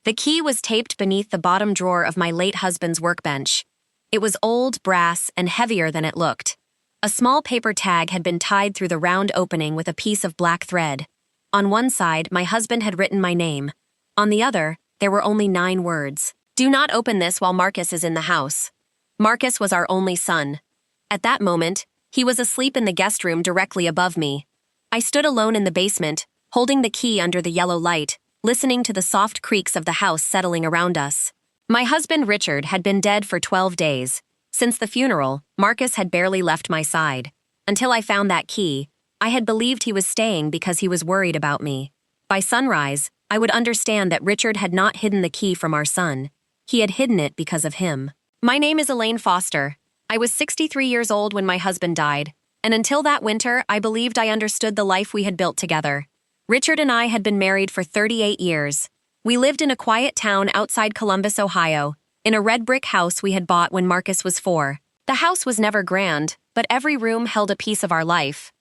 The key was taped beneath the bottom drawer of my late husband's workbench. It was old, brass, and heavier than it looked. A small paper tag had been tied through the round opening with a piece of black thread. On one side, my husband had written my name. On the other, there were only 9 words. "Do not open this while Marcus is in the house." Marcus was our only son. At that moment, he was asleep in the guest room directly above me. I stood alone in the basement, holding the key under the yellow light, listening to the soft creaks of the house settling around us. My husband Richard had been dead for 12 days. Since the funeral, Marcus had barely left my side. Until I found that key, I had believed he was staying because he was worried about me. By sunrise, I would understand that Richard had not hidden the key from our son. He had hidden it because of him. My name is Elaine Foster. I was 63 years old when my husband died, and until that winter, I believed I understood the life we had built together. Richard and I had been married for 38 years. We lived in a quiet town outside Columbus, Ohio, in a red brick house we had bought when Marcus was 4. The house was never grand, but every room held a piece of our life.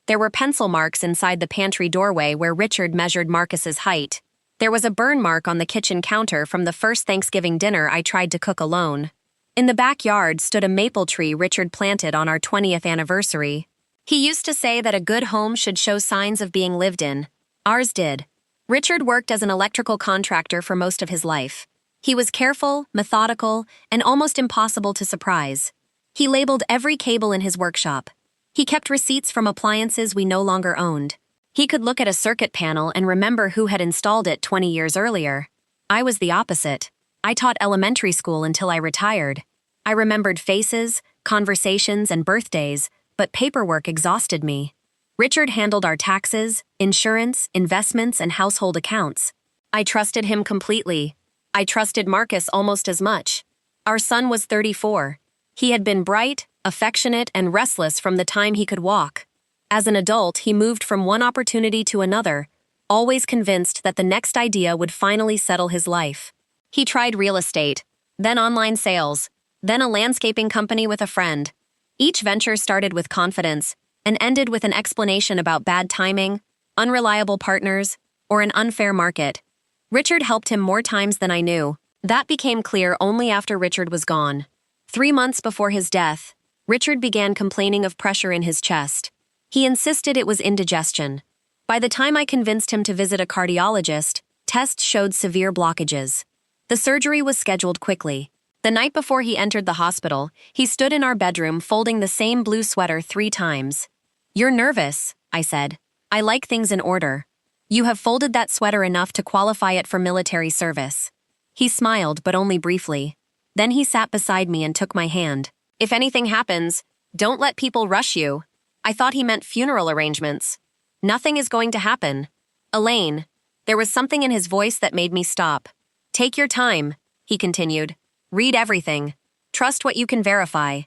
There were pencil marks inside the pantry doorway where Richard measured Marcus's height. There was a burn mark on the kitchen counter from the first Thanksgiving dinner I tried to cook alone. In the backyard stood a maple tree Richard planted on our 20th anniversary. He used to say that a good home should show signs of being lived in. Ours did. Richard worked as an electrical contractor for most of his life. He was careful, methodical, and almost impossible to surprise. He labeled every cable in his workshop. He kept receipts from appliances we no longer owned. He could look at a circuit panel and remember who had installed it 20 years earlier. I was the opposite. I taught elementary school until I retired. I remembered faces, conversations, and birthdays, but paperwork exhausted me. Richard handled our taxes, insurance, investments, and household accounts. I trusted him completely. I trusted Marcus almost as much. Our son was 34. He had been bright, affectionate, and restless from the time he could walk. As an adult, he moved from one opportunity to another, always convinced that the next idea would finally settle his life. He tried real estate, then online sales, then a landscaping company with a friend. Each venture started with confidence and ended with an explanation about bad timing, unreliable partners, or an unfair market. Richard helped him more times than I knew. That became clear only after Richard was gone. 3 months before his death, Richard began complaining of pressure in his chest. He insisted it was indigestion. By the time I convinced him to visit a cardiologist, tests showed severe blockages. The surgery was scheduled quickly. The night before he entered the hospital, he stood in our bedroom folding the same blue sweater 3 times. "You're nervous," I said. "I like things in order. You have folded that sweater enough to qualify it for military service." He smiled, but only briefly. Then he sat beside me and took my hand. "If anything happens, don't let people rush you." I thought he meant funeral arrangements. "Nothing is going to happen." "Elaine," there was something in his voice that made me stop. "Take your time," he continued. "Read everything. Trust what you can verify."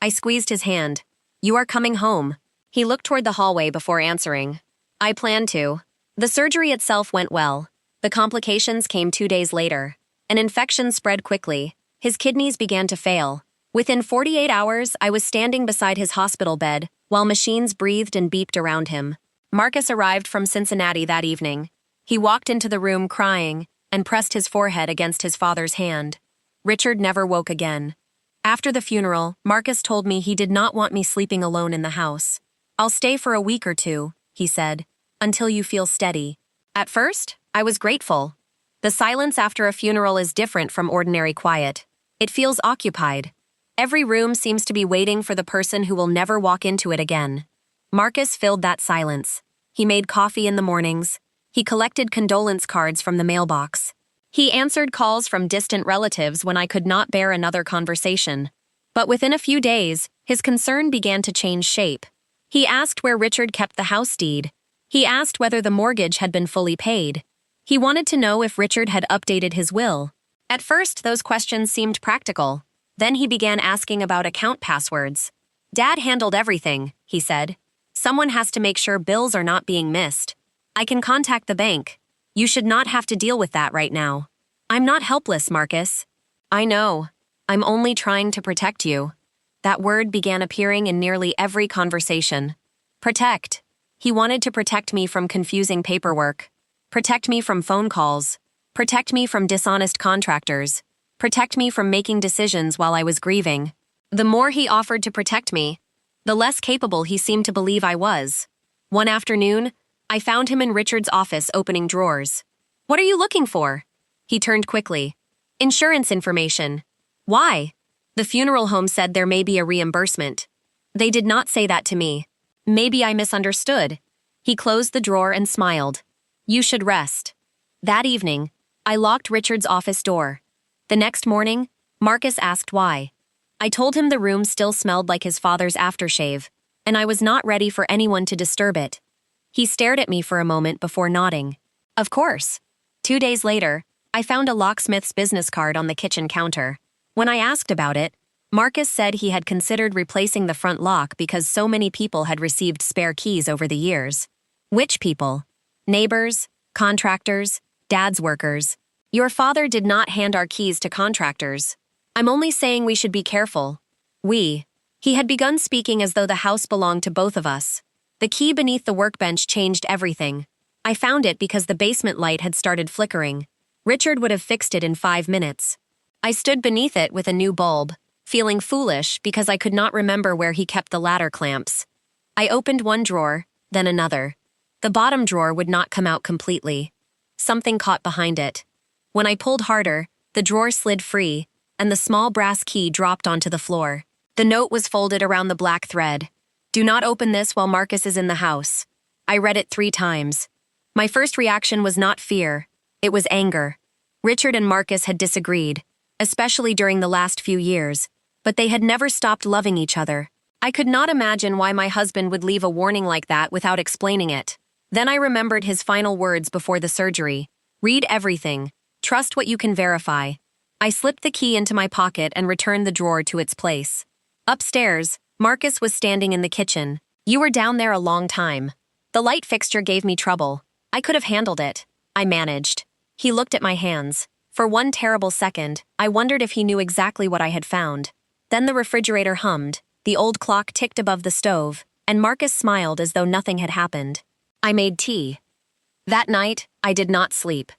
I squeezed his hand. "You are coming home." He looked toward the hallway before answering. "I plan to." The surgery itself went well. The complications came 2 days later. An infection spread quickly. His kidneys began to fail. Within 48 hours, I was standing beside his hospital bed, while machines breathed and beeped around him. Marcus arrived from Cincinnati that evening. He walked into the room crying and pressed his forehead against his father's hand. Richard never woke again. After the funeral, Marcus told me he did not want me sleeping alone in the house. "I'll stay for a week or 2, he said, "until you feel steady." At first, I was grateful. The silence after a funeral is different from ordinary quiet. It feels occupied. Every room seems to be waiting for the person who will never walk into it again. Marcus filled that silence. He made coffee in the mornings. He collected condolence cards from the mailbox. He answered calls from distant relatives when I could not bear another conversation. But within a few days, his concern began to change shape. He asked where Richard kept the house deed. He asked whether the mortgage had been fully paid. He wanted to know if Richard had updated his will. At first, those questions seemed practical. Then he began asking about account passwords. "Dad handled everything," he said. "Someone has to make sure bills are not being missed. I can contact the bank. You should not have to deal with that right now." "I'm not helpless, Marcus." "I know. I'm only trying to protect you." That word began appearing in nearly every conversation. Protect. He wanted to protect me from confusing paperwork. Protect me from phone calls. Protect me from dishonest contractors. Protect me from making decisions while I was grieving. The more he offered to protect me, the less capable he seemed to believe I was. One afternoon, I found him in Richard's office opening drawers. "What are you looking for?" He turned quickly. "Insurance information." "Why?" "The funeral home said there may be a reimbursement." "They did not say that to me." "Maybe I misunderstood." He closed the drawer and smiled. "You should rest." That evening, I locked Richard's office door. The next morning, Marcus asked why. I told him the room still smelled like his father's aftershave, and I was not ready for anyone to disturb it. He stared at me for a moment before nodding. "Of course." 2 days later, I found a locksmith's business card on the kitchen counter. When I asked about it, Marcus said he had considered replacing the front lock because so many people had received spare keys over the years. "Which people?" "Neighbors, contractors, Dad's workers. Your father did not hand our keys to contractors. I'm only saying we should be careful." "We." He had begun speaking as though the house belonged to both of us. The key beneath the workbench changed everything. I found it because the basement light had started flickering. Richard would have fixed it in 5 minutes. I stood beneath it with a new bulb, feeling foolish because I could not remember where he kept the ladder clamps. I opened one drawer, then another. The bottom drawer would not come out completely. Something caught behind it. When I pulled harder, the drawer slid free, and the small brass key dropped onto the floor. The note was folded around the black thread. "Do not open this while Marcus is in the house." I read it 3 times. My first reaction was not fear. It was anger. Richard and Marcus had disagreed, especially during the last few years, but they had never stopped loving each other. I could not imagine why my husband would leave a warning like that without explaining it. Then I remembered his final words before the surgery. "Read everything. Trust what you can verify." I slipped the key into my pocket and returned the drawer to its place. Upstairs, Marcus was standing in the kitchen. "You were down there a long time." "The light fixture gave me trouble. I could have handled it." I managed. He looked at my hands. For one terrible second, I wondered if he knew exactly what I had found. Then the refrigerator hummed, the old clock ticked above the stove, and Marcus smiled as though nothing had happened. I made tea. That night, I did not sleep.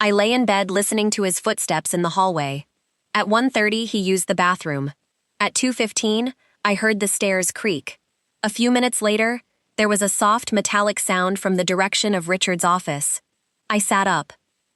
I lay in bed listening to his footsteps in the hallway. At 1:30, he used the bathroom. At 2:15, I heard the stairs creak. A few minutes later, there was a soft metallic sound from the direction of Richard's office. I sat up.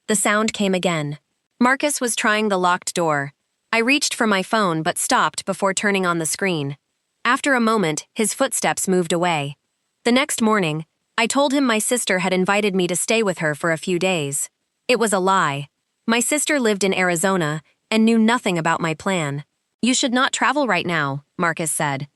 The sound came again. Marcus was trying the locked door. I reached for my phone but stopped before turning on the screen. After a moment, his footsteps moved away. The next morning, I told him my sister had invited me to stay with her for a few days. It was a lie. My sister lived in Arizona and knew nothing about my plan. "You should not travel right now," Marcus said.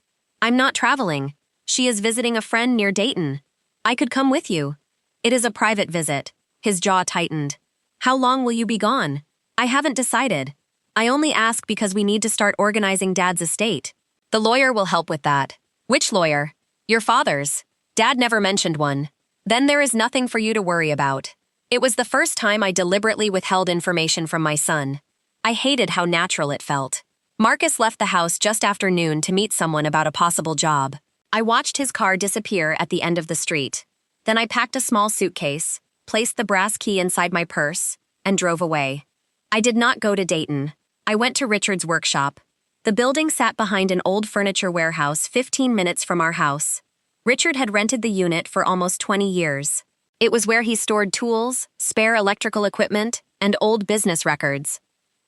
"I'm not traveling. She is visiting a friend near Dayton. I could come with you." "It is a private visit." His jaw tightened. "How long will you be gone?" "I haven't decided. I only ask because we need to start organizing Dad's estate. The lawyer will help with that." "Which lawyer?" "Your father's. Dad never mentioned one." "Then there is nothing for you to worry about." It was the first time I deliberately withheld information from my son. I hated how natural it felt. Marcus left the house just after noon to meet someone about a possible job. I watched his car disappear at the end of the street. Then I packed a small suitcase, placed the brass key inside my purse, and drove away. I did not go to Dayton. I went to Richard's workshop. The building sat behind an old furniture warehouse 15 minutes from our house. Richard had rented the unit for almost 20 years. It was where he stored tools, spare electrical equipment, and old business records.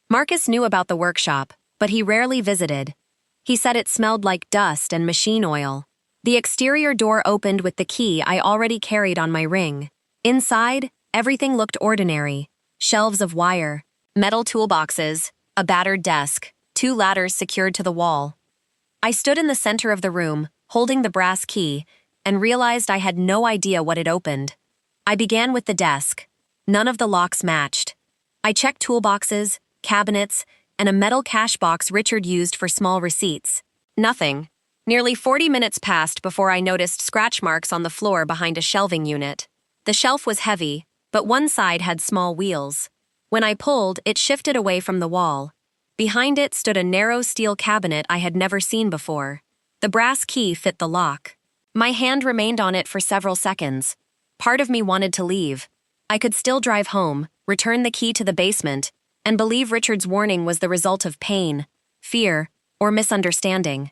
Marcus knew about the workshop, but he rarely visited. He said it smelled like dust and machine oil. The exterior door opened with the key I already carried on my ring. Inside, everything looked ordinary. Shelves of wire, metal toolboxes, a battered desk, 2 ladders secured to the wall. I stood in the center of the room, holding the brass key, and realized I had no idea what it opened. I began with the desk. None of the locks matched. I checked toolboxes, cabinets, and a metal cash box Richard used for small receipts. Nothing. Nearly 40 minutes passed before I noticed scratch marks on the floor behind a shelving unit. The shelf was heavy, but one side had small wheels. When I pulled, it shifted away from the wall. Behind it stood a narrow steel cabinet I had never seen before. The brass key fit the lock. My hand remained on it for several seconds. Part of me wanted to leave. I could still drive home, return the key to the basement, and believe Richard's warning was the result of pain, fear, or misunderstanding.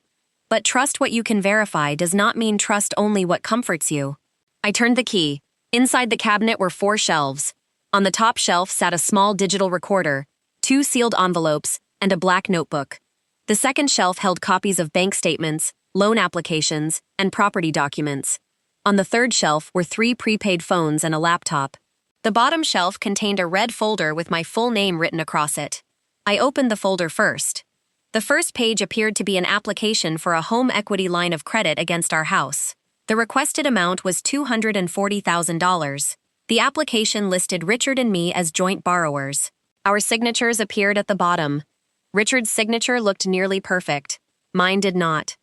But trust what you can verify does not mean trust only what comforts you. I turned the key. Inside the cabinet were 4 shelves. On the top shelf sat a small digital recorder, 2 sealed envelopes, and a black notebook. The second shelf held copies of bank statements, loan applications, and property documents. On the third shelf were 3 prepaid phones and a laptop. The bottom shelf contained a red folder with my full name written across it. I opened the folder first. The first page appeared to be an application for a home equity line of credit against our house. The requested amount was $240,000. The application listed Richard and me as joint borrowers. Our signatures appeared at the bottom. Richard's signature looked nearly perfect. Mine did not.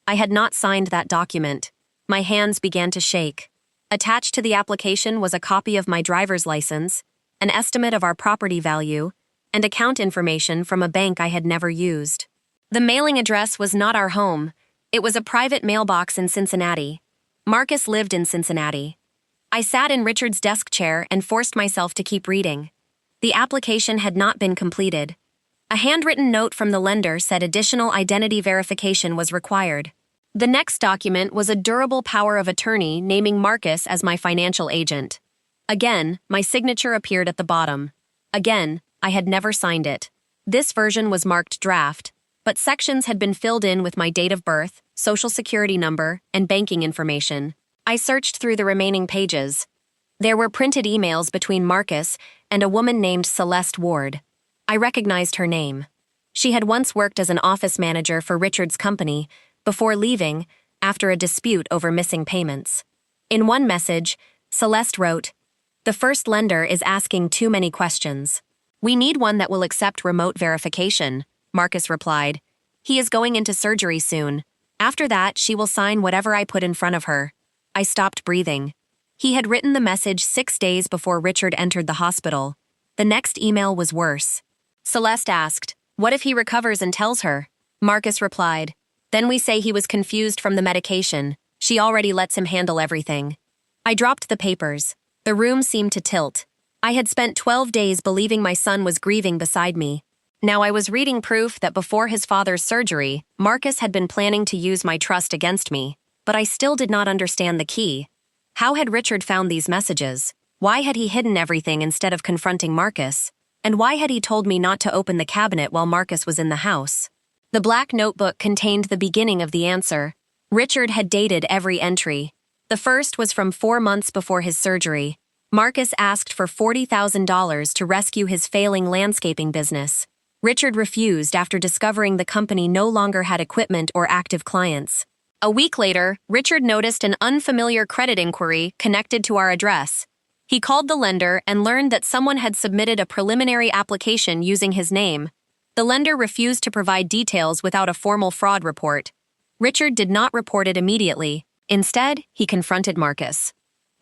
I had not signed that document. My hands began to shake. Attached to the application was a copy of my driver's license, an estimate of our property value, and account information from a bank I had never used. The mailing address was not our home. It was a private mailbox in Cincinnati. Marcus lived in Cincinnati. I sat in Richard's desk chair and forced myself to keep reading. The application had not been completed. A handwritten note from the lender said additional identity verification was required. The next document was a durable power of attorney naming Marcus as my financial agent. Again, my signature appeared at the bottom. Again, I had never signed it. This version was marked draft, but sections had been filled in with my date of birth, social security number, and banking information. I searched through the remaining pages. There were printed emails between Marcus and a woman named Celeste Ward. I recognized her name. She had once worked as an office manager for Richard's company before leaving after a dispute over missing payments. In one message, Celeste wrote, "The first lender is asking too many questions. We need one that will accept remote verification," Marcus replied. "He is going into surgery soon. After that, she will sign whatever I put in front of her." I stopped breathing. He had written the message 6 days before Richard entered the hospital. The next email was worse. Celeste asked, "What if he recovers and tells her?" Marcus replied, "Then we say he was confused from the medication. She already lets him handle everything." I dropped the papers. The room seemed to tilt. I had spent 12 days believing my son was grieving beside me. Now I was reading proof that before his father's surgery, Marcus had been planning to use my trust against me, but I still did not understand the key. How had Richard found these messages? Why had he hidden everything instead of confronting Marcus? And why had he told me not to open the cabinet while Marcus was in the house? The black notebook contained the beginning of the answer. Richard had dated every entry. The first was from 4 months before his surgery. Marcus asked for $40,000 to rescue his failing landscaping business. Richard refused after discovering the company no longer had equipment or active clients. A week later, Richard noticed an unfamiliar credit inquiry connected to our address. He called the lender and learned that someone had submitted a preliminary application using his name. The lender refused to provide details without a formal fraud report. Richard did not report it immediately. Instead, he confronted Marcus.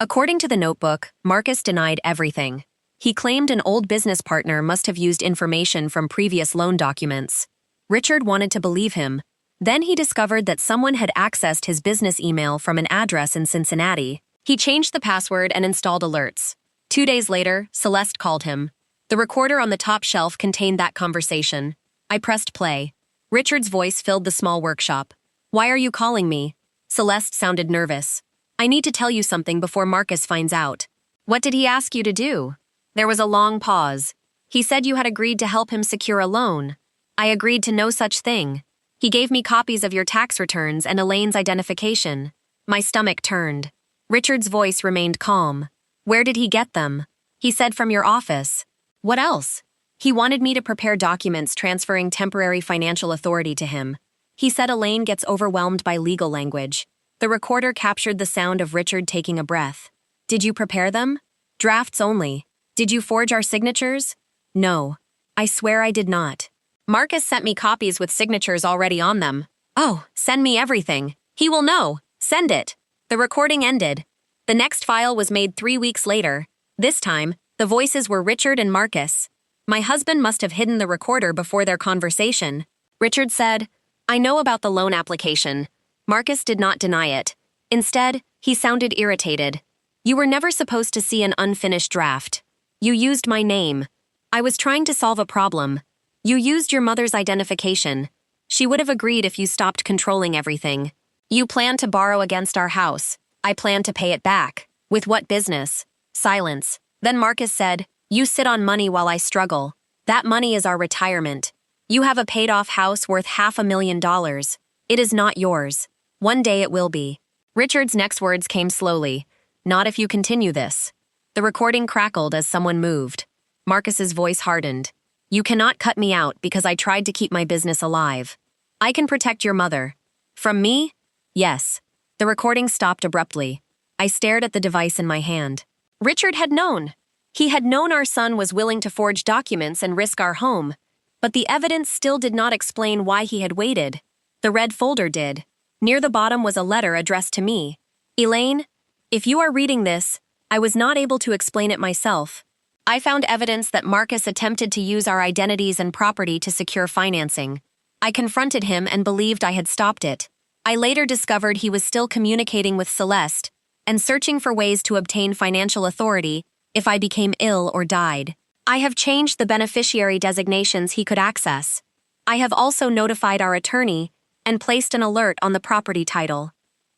According to the notebook, Marcus denied everything. He claimed an old business partner must have used information from previous loan documents. Richard wanted to believe him. Then he discovered that someone had accessed his business email from an address in Cincinnati. He changed the password and installed alerts. 2 days later, Celeste called him. The recorder on the top shelf contained that conversation. I pressed play. Richard's voice filled the small workshop. "Why are you calling me?" Celeste sounded nervous. "I need to tell you something before Marcus finds out." "What did he ask you to do?" There was a long pause. "He said you had agreed to help him secure a loan." "I agreed to no such thing. He gave me copies of your tax returns and Elaine's identification." My stomach turned. Richard's voice remained calm. "Where did he get them?" "He said from your office." "What else?" "He wanted me to prepare documents transferring temporary financial authority to him. He said Elaine gets overwhelmed by legal language." The recorder captured the sound of Richard taking a breath. "Did you prepare them?" "Drafts only." "Did you forge our signatures?" "No. I swear I did not." "Marcus sent me copies with signatures already on them." "Oh, send me everything. He will know. Send it." The recording ended. The next file was made 3 weeks later. This time, the voices were Richard and Marcus. My husband must have hidden the recorder before their conversation. Richard said, "I know about the loan application." Marcus did not deny it. Instead, he sounded irritated. "You were never supposed to see an unfinished draft." You used my name. I was trying to solve a problem. You used your mother's identification. She would have agreed if you stopped controlling everything. You planned to borrow against our house. I planned to pay it back. With what business? Silence. Then Marcus said, "You sit on money while I struggle. That money is our retirement. You have a paid-off house worth $500,000. It is not yours. One day it will be." Richard's next words came slowly. "Not if you continue this." The recording crackled as someone moved. Marcus's voice hardened. "You cannot cut me out because I tried to keep my business alive. I can protect your mother." "From me?" "Yes." The recording stopped abruptly. I stared at the device in my hand. Richard had known. He had known our son was willing to forge documents and risk our home, but the evidence still did not explain why he had waited. The red folder did. Near the bottom was a letter addressed to me. "Elaine, if you are reading this, I was not able to explain it myself. I found evidence that Marcus attempted to use our identities and property to secure financing. I confronted him and believed I had stopped it. I later discovered he was still communicating with Celeste and searching for ways to obtain financial authority if I became ill or died. I have changed the beneficiary designations he could access. I have also notified our attorney and placed an alert on the property title.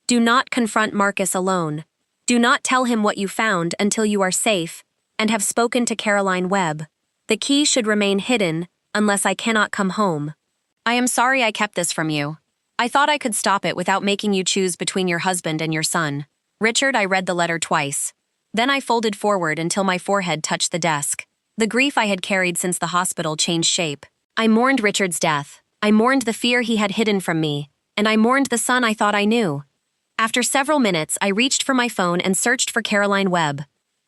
Do not confront Marcus alone. Do not tell him what you found until you are safe and have spoken to Caroline Webb. The key should remain hidden unless I cannot come home. I am sorry I kept this from you. I thought I could stop it without making you choose between your husband and your son." Richard, I read the letter twice. Then I folded forward until my forehead touched the desk. The grief I had carried since the hospital changed shape. I mourned Richard's death. I mourned the fear he had hidden from me, and I mourned the son I thought I knew. After several minutes, I reached for my phone and searched for Caroline Webb.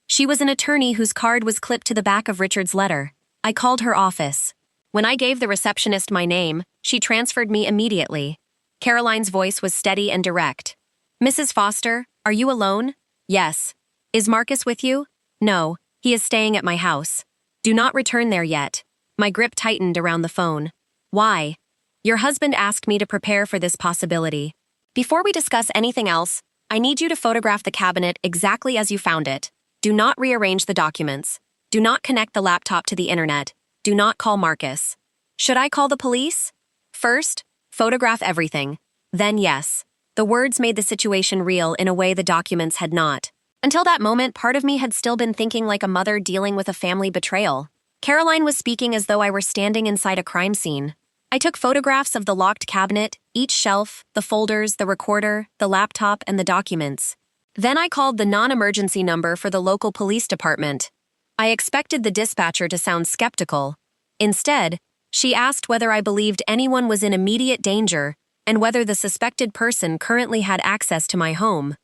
She was an attorney whose card was clipped to the back of Richard's letter. I called her office. When I gave the receptionist my name, she transferred me immediately. Caroline's voice was steady and direct. "Mrs. Foster, are you alone?" "Yes." "Is Marcus with you?" "No, he is staying at my house." "Do not return there yet." My grip tightened around the phone. "Why?" "Your husband asked me to prepare for this possibility. Before we discuss anything else, I need you to photograph the cabinet exactly as you found it. Do not rearrange the documents. Do not connect the laptop to the internet. Do not call Marcus." "Should I call the police?" "First, photograph everything. Then yes." The words made the situation real in a way the documents had not. Until that moment, part of me had still been thinking like a mother dealing with a family betrayal. Caroline was speaking as though I were standing inside a crime scene. I took photographs of the locked cabinet, each shelf, the folders, the recorder, the laptop, and the documents. Then I called the non-emergency number for the local police department. I expected the dispatcher to sound skeptical. Instead, she asked whether I believed anyone was in immediate danger and whether the suspected person currently had access to my home.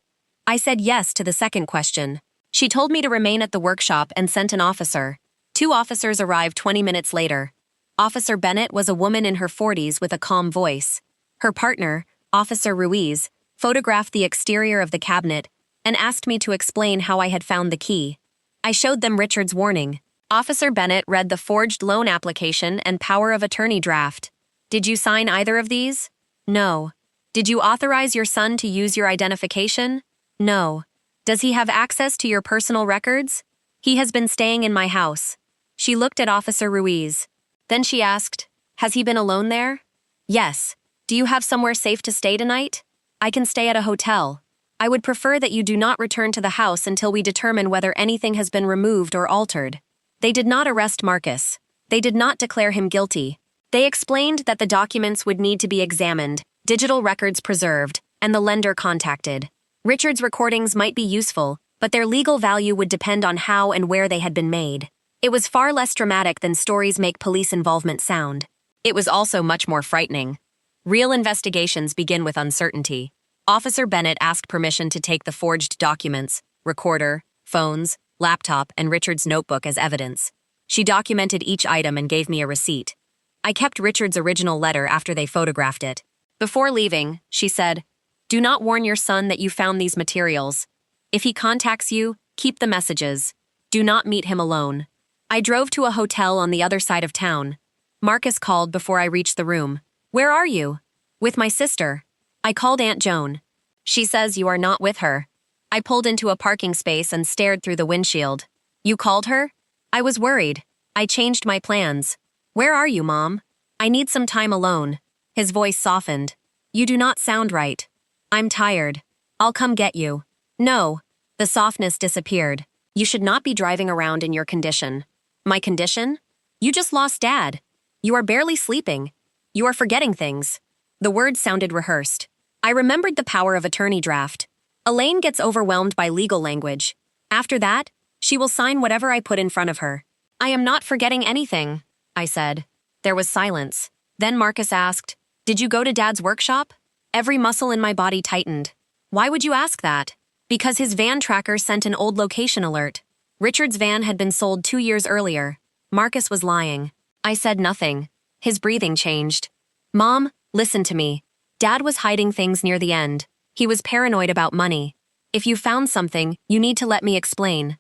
I said yes to the second question. She told me to remain at the workshop and sent an officer. 2 officers arrived 20 minutes later. Officer Bennett was a woman in her 40s with a calm voice. Her partner, Officer Ruiz, photographed the exterior of the cabinet and asked me to explain how I had found the key. I showed them Richard's warning. Officer Bennett read the forged loan application and power of attorney draft. "Did you sign either of these?" "No." "Did you authorize your son to use your identification?" "No." "Does he have access to your personal records?" "He has been staying in my house." She looked at Officer Ruiz. Then she asked, "Has he been alone there?" "Yes." "Do you have somewhere safe to stay tonight?" "I can stay at a hotel." "I would prefer that you do not return to the house until we determine whether anything has been removed or altered." They did not arrest Marcus. They did not declare him guilty. They explained that the documents would need to be examined, digital records preserved, and the lender contacted. Richard's recordings might be useful, but their legal value would depend on how and where they had been made. It was far less dramatic than stories make police involvement sound. It was also much more frightening. Real investigations begin with uncertainty. Officer Bennett asked permission to take the forged documents, recorder, phones, laptop, and Richard's notebook as evidence. She documented each item and gave me a receipt. I kept Richard's original letter after they photographed it. Before leaving, she said, "Do not warn your son that you found these materials. If he contacts you, keep the messages. Do not meet him alone." I drove to a hotel on the other side of town. Marcus called before I reached the room. "Where are you?" "With my sister." I called Aunt Joan. "She says you are not with her." I pulled into a parking space and stared through the windshield. "You called her?" I was worried. I changed my plans. Where are you, Mom? I need some time alone. His voice softened. You do not sound right. I'm tired. I'll come get you. No. The softness disappeared. You should not be driving around in your condition. My condition? You just lost Dad. You are barely sleeping. You are forgetting things. The words sounded rehearsed. I remembered the power of attorney draft. Elaine gets overwhelmed by legal language. After that, she will sign whatever I put in front of her. I am not forgetting anything, I said. There was silence. Then Marcus asked, Did you go to Dad's workshop? Every muscle in my body tightened. Why would you ask that? Because his van tracker sent an old location alert. Richard's van had been sold 2 years earlier. Marcus was lying. I said nothing. His breathing changed. Mom, listen to me. Dad was hiding things near the end. He was paranoid about money. If you found something, you need to let me explain.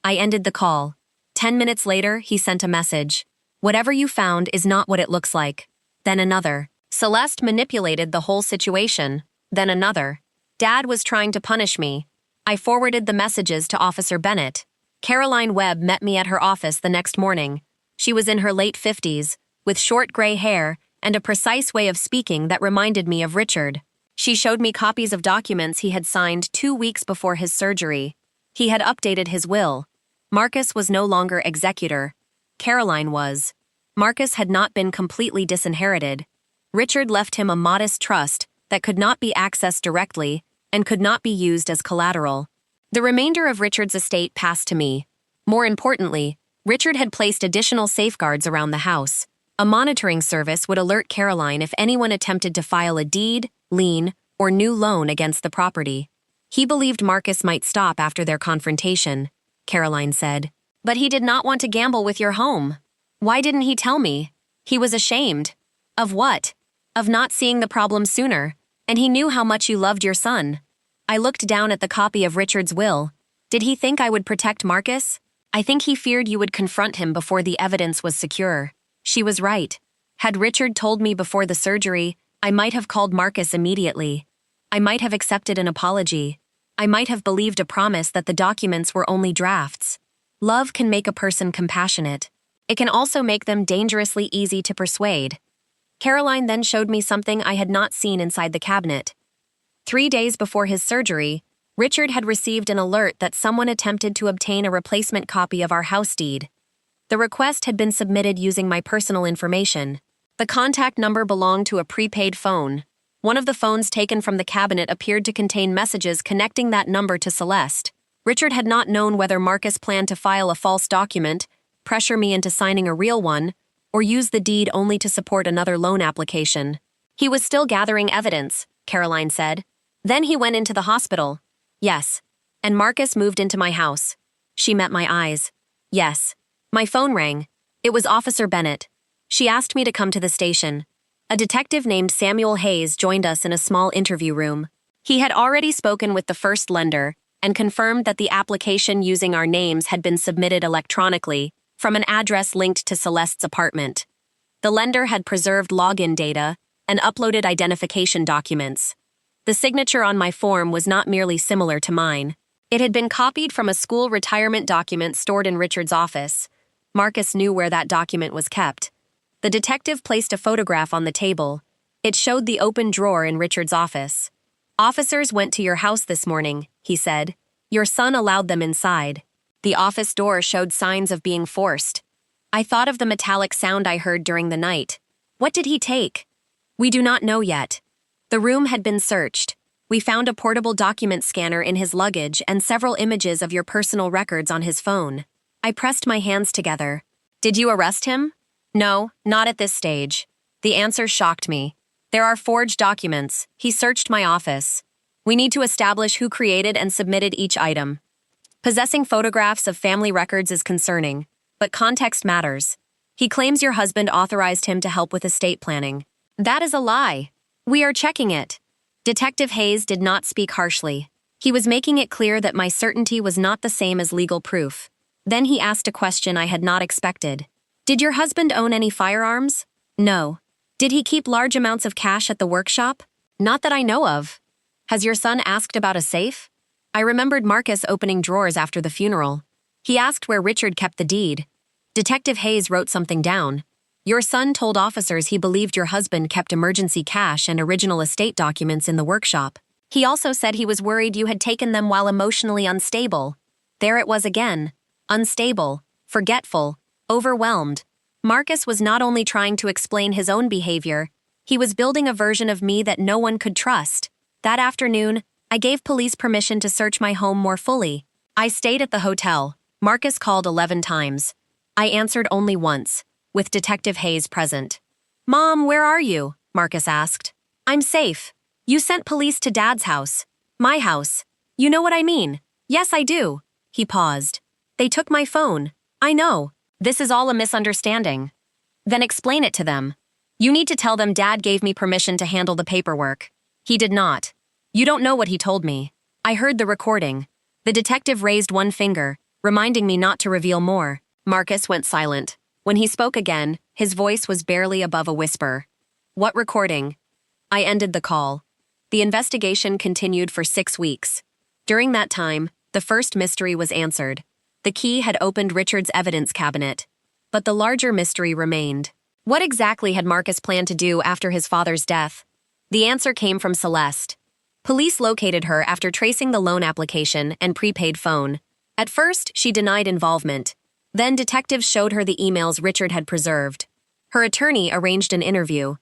I ended the call. 10 minutes later, he sent a message. Whatever you found is not what it looks like. Then another. Celeste manipulated the whole situation. Then another. Dad was trying to punish me. I forwarded the messages to Officer Bennett. Caroline Webb met me at her office the next morning. She was in her late 50s, with short gray hair and a precise way of speaking that reminded me of Richard. She showed me copies of documents he had signed 2 weeks before his surgery. He had updated his will. Marcus was no longer executor. Caroline was. Marcus had not been completely disinherited. Richard left him a modest trust that could not be accessed directly and could not be used as collateral. The remainder of Richard's estate passed to me. More importantly, Richard had placed additional safeguards around the house. A monitoring service would alert Caroline if anyone attempted to file a deed, lien, or new loan against the property. He believed Marcus might stop after their confrontation, Caroline said. But he did not want to gamble with your home. Why didn't he tell me? He was ashamed. Of what? Of not seeing the problem sooner, and he knew how much you loved your son. I looked down at the copy of Richard's will. Did he think I would protect Marcus? I think he feared you would confront him before the evidence was secure. She was right. Had Richard told me before the surgery, I might have called Marcus immediately. I might have accepted an apology. I might have believed a promise that the documents were only drafts. Love can make a person compassionate. It can also make them dangerously easy to persuade. Caroline then showed me something I had not seen inside the cabinet. 3 days before his surgery, Richard had received an alert that someone attempted to obtain a replacement copy of our house deed. The request had been submitted using my personal information. The contact number belonged to a prepaid phone. One of the phones taken from the cabinet appeared to contain messages connecting that number to Celeste. Richard had not known whether Marcus planned to file a false document, pressure me into signing a real one, or use the deed only to support another loan application. He was still gathering evidence, Caroline said. Then he went into the hospital. Yes. And Marcus moved into my house. She met my eyes. Yes. My phone rang. It was Officer Bennett. She asked me to come to the station. A detective named Samuel Hayes joined us in a small interview room. He had already spoken with the first lender and confirmed that the application using our names had been submitted electronically from an address linked to Celeste's apartment. The lender had preserved login data and uploaded identification documents. The signature on my form was not merely similar to mine. It had been copied from a school retirement document stored in Richard's office. Marcus knew where that document was kept. The detective placed a photograph on the table. It showed the open drawer in Richard's office. Officers went to your house this morning, he said. Your son allowed them inside. The office door showed signs of being forced. I thought of the metallic sound I heard during the night. What did he take? We do not know yet. The room had been searched. We found a portable document scanner in his luggage and several images of your personal records on his phone. I pressed my hands together. Did you arrest him? No, not at this stage. The answer shocked me. There are forged documents. He searched my office. We need to establish who created and submitted each item. Possessing photographs of family records is concerning, but context matters. He claims your husband authorized him to help with estate planning. That is a lie. We are checking it. Detective Hayes did not speak harshly. He was making it clear that my certainty was not the same as legal proof. Then he asked a question I had not expected. Did your husband own any firearms? No. Did he keep large amounts of cash at the workshop? Not that I know of. Has your son asked about a safe? I remembered Marcus opening drawers after the funeral. He asked where Richard kept the deed. Detective Hayes wrote something down. Your son told officers he believed your husband kept emergency cash and original estate documents in the workshop. He also said he was worried you had taken them while emotionally unstable. There it was again. Unstable, forgetful, overwhelmed. Marcus was not only trying to explain his own behavior, he was building a version of me that no one could trust. That afternoon, I gave police permission to search my home more fully. I stayed at the hotel. Marcus called 11 times. I answered only once, with Detective Hayes present. Mom, where are you? Marcus asked. I'm safe. You sent police to Dad's house. My house. You know what I mean? Yes, I do. He paused. They took my phone. I know. This is all a misunderstanding. Then explain it to them. You need to tell them Dad gave me permission to handle the paperwork. He did not. You don't know what he told me. I heard the recording. The detective raised one finger, reminding me not to reveal more. Marcus went silent. When he spoke again, his voice was barely above a whisper. What recording? I ended the call. The investigation continued for 6 weeks. During that time, the first mystery was answered. The key had opened Richard's evidence cabinet. But the larger mystery remained. What exactly had Marcus planned to do after his father's death? The answer came from Celeste. Police located her after tracing the loan application and prepaid phone. At first, she denied involvement. Then detectives showed her the emails Richard had preserved. Her attorney arranged an interview.